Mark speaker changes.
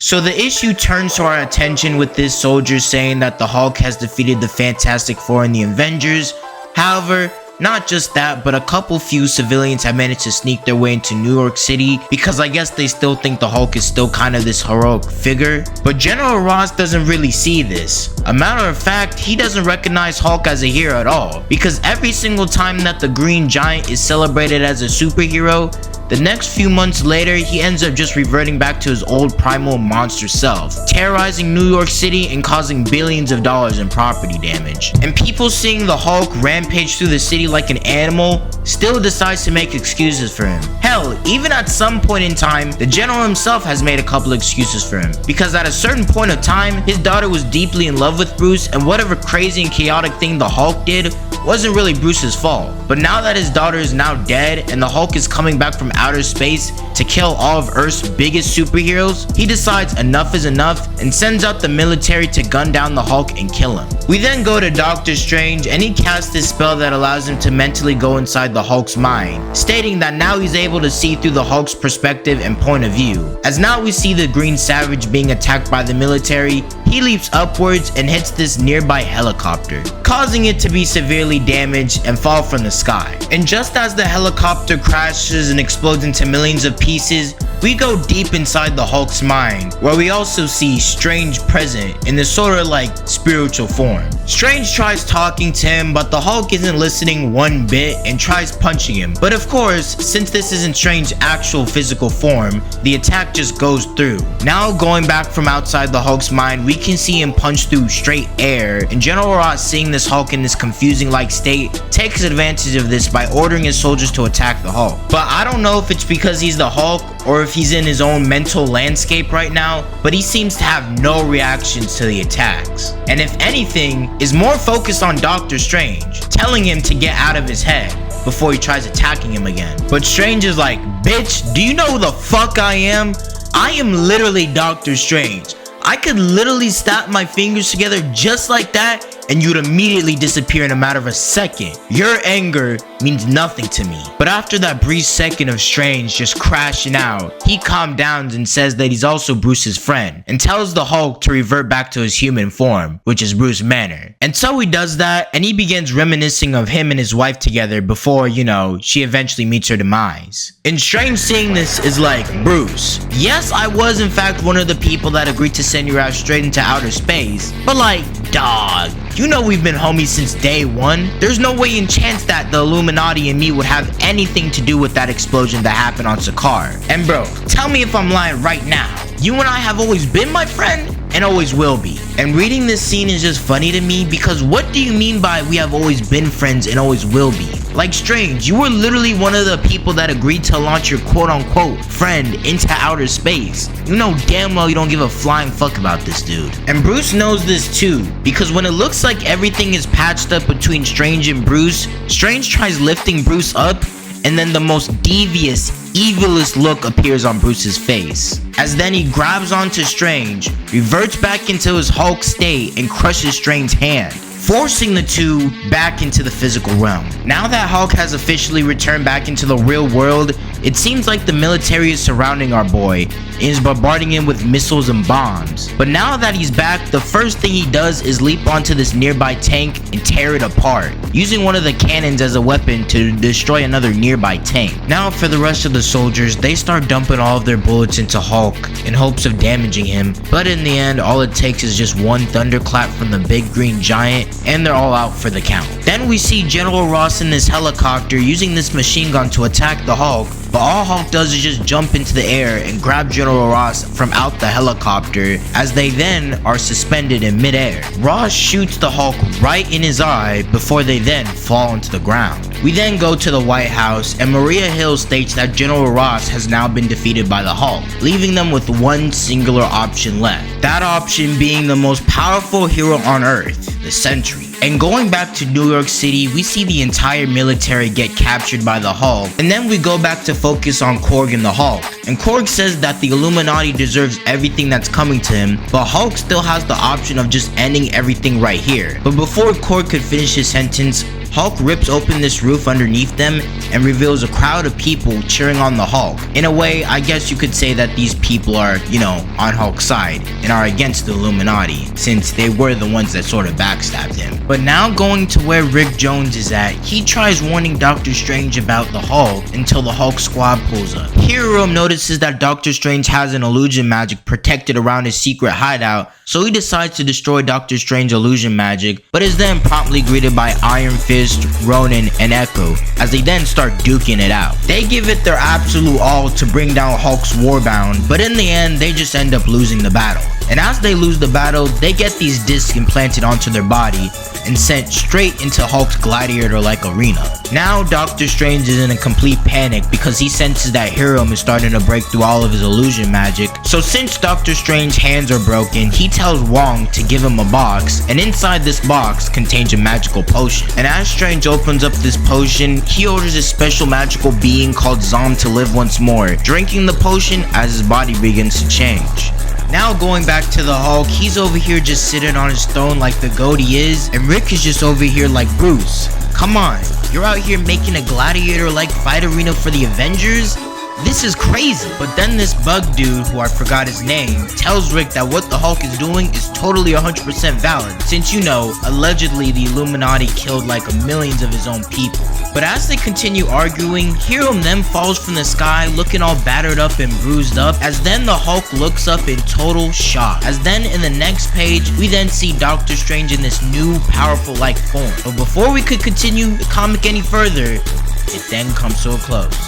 Speaker 1: So the issue turns to our attention with this soldier saying that the Hulk has defeated the Fantastic Four and the Avengers. However, not just that, but a couple few civilians have managed to sneak their way into New York City because I guess they still think the Hulk is still kind of this heroic figure. But General Ross doesn't really see this. A matter of fact, he doesn't recognize Hulk as a hero at all, because every single time that the Green Giant is celebrated as a superhero, the next few months later, he ends up just reverting back to his old primal monster self, terrorizing New York City and causing billions of dollars in property damage. And people seeing the Hulk rampage through the city like an animal still decides to make excuses for him. Hell, even at some point in time, the general himself has made a couple excuses for him, because at a certain point of time, his daughter was deeply in love with Bruce, and whatever crazy and chaotic thing the Hulk did wasn't really Bruce's fault. But now that his daughter is now dead and the Hulk is coming back from outer space to kill all of Earth's biggest superheroes, he decides enough is enough and sends out the military to gun down the Hulk and kill him. We then go to Doctor Strange, and he casts this spell that allows him to mentally go inside the Hulk's mind, stating that now he's able to see through the Hulk's perspective and point of view. As now we see the Green Savage being attacked by the military, he leaps upwards and hits this nearby helicopter, causing it to be severely damaged and fall from the sky. And just as the helicopter crashes and explodes into millions of pieces, we go deep inside the Hulk's mind, where we also see Strange present in this sort of like spiritual form. Strange tries talking to him, but the Hulk isn't listening one bit and tries punching him. But of course, since this isn't Strange's actual physical form, the attack just goes through. Now going back from outside the Hulk's mind, we can see him punch through straight air, and General Ross, seeing this Hulk in this confusing like state, takes advantage of this by ordering his soldiers to attack the Hulk. But I don't know if it's because he's the Hulk or if he's in his own mental landscape right now, but he seems to have no reactions to the attacks, and if anything is more focused on Doctor Strange, telling him to get out of his head before he tries attacking him again. But Strange is like, bitch, do you know who the fuck I am? I am literally Doctor Strange. I could literally snap my fingers together just like that and you'd immediately disappear in a matter of a second. Your anger means nothing to me. But after that brief second of Strange just crashing out, he calmed down and says that he's also Bruce's friend, and tells the Hulk to revert back to his human form, which is Bruce Banner. And so he does that, and he begins reminiscing of him and his wife together before, she eventually meets her demise. And Strange seeing this is like, Bruce, yes, I was in fact one of the people that agreed to send you out straight into outer space, but like, dog, you know we've been homies since day one. There's no way in chance that the Illuminati and me would have anything to do with that explosion that happened on Sakaar. And bro, tell me if I'm lying right now. You and I have always been my friend and always will be. And reading this scene is just funny to me, because what do you mean by we have always been friends and always will be? Like, Strange, you were literally one of the people that agreed to launch your quote-unquote friend into outer space. You know damn well you don't give a flying fuck about this dude. And Bruce knows this too, because when it looks like everything is patched up between Strange and Bruce, Strange tries lifting Bruce up, and then the most devious, evilest look appears on Bruce's face, as then he grabs onto Strange, reverts back into his Hulk state, and crushes Strange's hand, forcing the two back into the physical realm. Now that Hulk has officially returned back into the real world, it seems like the military is surrounding our boy and is bombarding him with missiles and bombs. But now that he's back, the first thing he does is leap onto this nearby tank and tear it apart, using one of the cannons as a weapon to destroy another nearby tank. Now for the rest of the soldiers, they start dumping all of their bullets into Hulk in hopes of damaging him, but in the end, all it takes is just one thunderclap from the big green giant, and they're all out for the count. Then we see General Ross in this helicopter using this machine gun to attack the Hulk, but all Hulk does is just jump into the air and grab General Ross from out the helicopter, as they then are suspended in midair. Ross shoots the Hulk right in his eye before they then fall into the ground. We then go to the White House, and Maria Hill states that General Ross has now been defeated by the Hulk, leaving them with one singular option left. That option being the most powerful hero on Earth, the Sentry. And going back to New York City, we see the entire military get captured by the Hulk, and then we go back to focus on Korg and the Hulk. And Korg says that the Illuminati deserves everything that's coming to him, but Hulk still has the option of just ending everything right here. But before Korg could finish his sentence, Hulk rips open this roof underneath them and reveals a crowd of people cheering on the Hulk. In a way, I guess you could say that these people are, on Hulk's side and are against the Illuminati, since they were the ones that sort of backstabbed him. But now going to where Rick Jones is at, he tries warning Doctor Strange about the Hulk until the Hulk squad pulls up. Hero notices that Doctor Strange has an illusion magic protected around his secret hideout, so he decides to destroy Doctor Strange's illusion magic, but is then promptly greeted by Iron Fist, Ronan, and Echo, as they then start duking it out. They give it their absolute all to bring down Hulk's Warbound, but in the end, they just end up losing the battle. And as they lose the battle, they get these discs implanted onto their body and sent straight into Hulk's gladiator-like arena. Now Doctor Strange is in a complete panic because he senses that Hero is starting to break through all of his illusion magic. So since Doctor Strange's hands are broken, he tells Wong to give him a box, and inside this box contains a magical potion. And as Strange opens up this potion, he orders a special magical being called Zom to live once more, drinking the potion as his body begins to change. Now going back to the Hulk, he's over here just sitting on his throne like the goat he is, and Rick is just over here like, Bruce, come on, you're out here making a gladiator-like fight arena for the Avengers? This is crazy. But then this bug dude, who I forgot his name, tells Rick that what the Hulk is doing is totally 100% valid, since allegedly the Illuminati killed like millions of his own people. But as they continue arguing, Hero then falls from the sky looking all battered up and bruised up, as then the Hulk looks up in total shock. As then in the next page, we then see Doctor Strange in this new powerful like form. But before we could continue the comic any further, it then comes to a close.